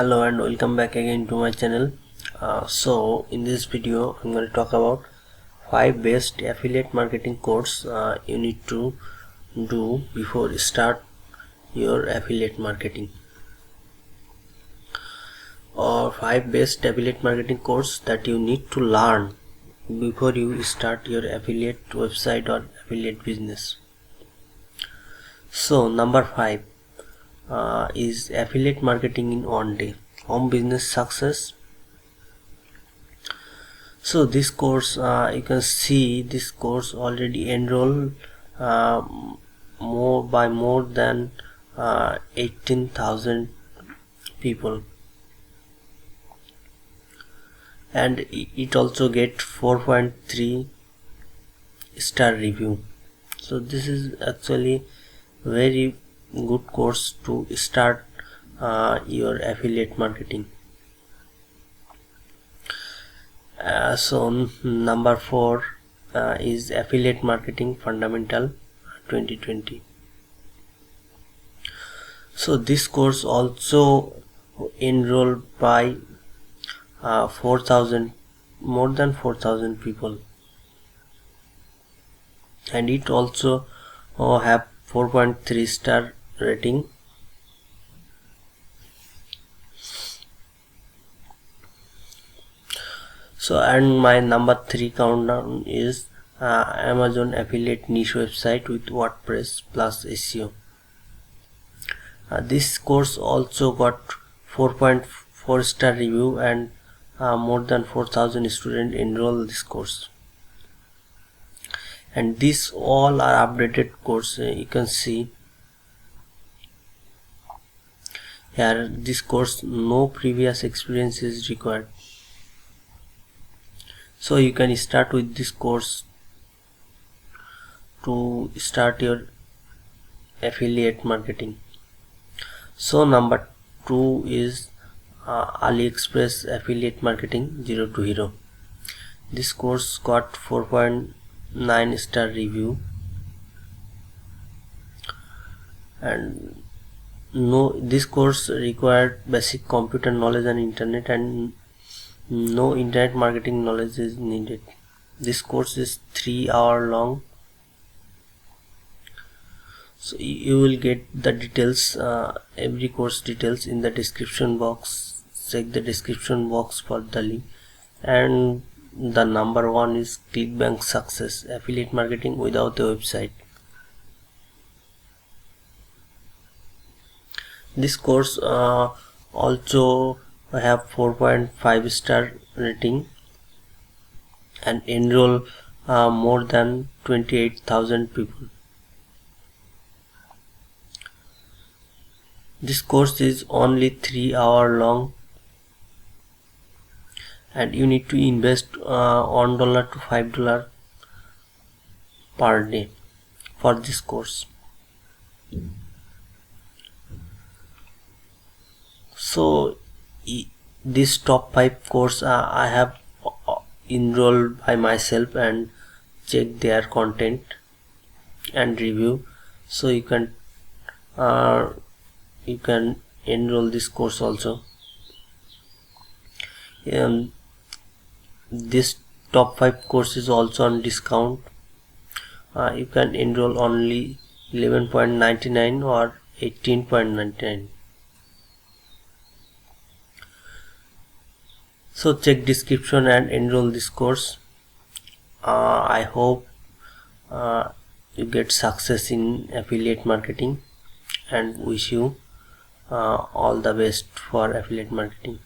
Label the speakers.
Speaker 1: Hello and welcome back again to my channel. So in this video I'm going to talk about 5 best affiliate marketing course you need to do before you start your affiliate marketing, or 5 best affiliate marketing course that you need to learn before you start your affiliate website or affiliate business. So number 5 is affiliate marketing in 1 day, home business success. So this course, you can see this course already enrolled more than 18,000 people, and it also get 4.3 star review. So this is actually very good course to start your affiliate marketing. So number 4 is affiliate marketing fundamental 2020. So this course also enrolled by more than 4,000 people, and it also have 4.3 star rating. So, and my number 3 countdown is Amazon affiliate niche website with WordPress plus SEO. This course also got 4.4 star review, and more than 4,000 students enroll this course. And these all are updated course. You can see here, this course no previous experience is required. So you can start with this course to start your affiliate marketing. So number 2 is AliExpress affiliate marketing 0 to hero. This course got 4.9 star review, and this course required basic computer knowledge and internet, and no internet marketing knowledge is needed. This course is 3 hours long. So you will get the details, every course details in the description box. Check the description box for the link. And the number 1 is ClickBank Success affiliate marketing without a website. This course also have 4.5 star rating and enroll more than 28,000 people. This course is only 3 hours long, and you need to invest $1 to $5 per day for this course. So this top 5 course I have enrolled by myself and check their content and review. So you can enroll this course also. This top 5 course is also on discount. You can enroll only 11.99 or 18.99. So check description and enroll this course. I hope you get success in affiliate marketing, and wish you all the best for affiliate marketing.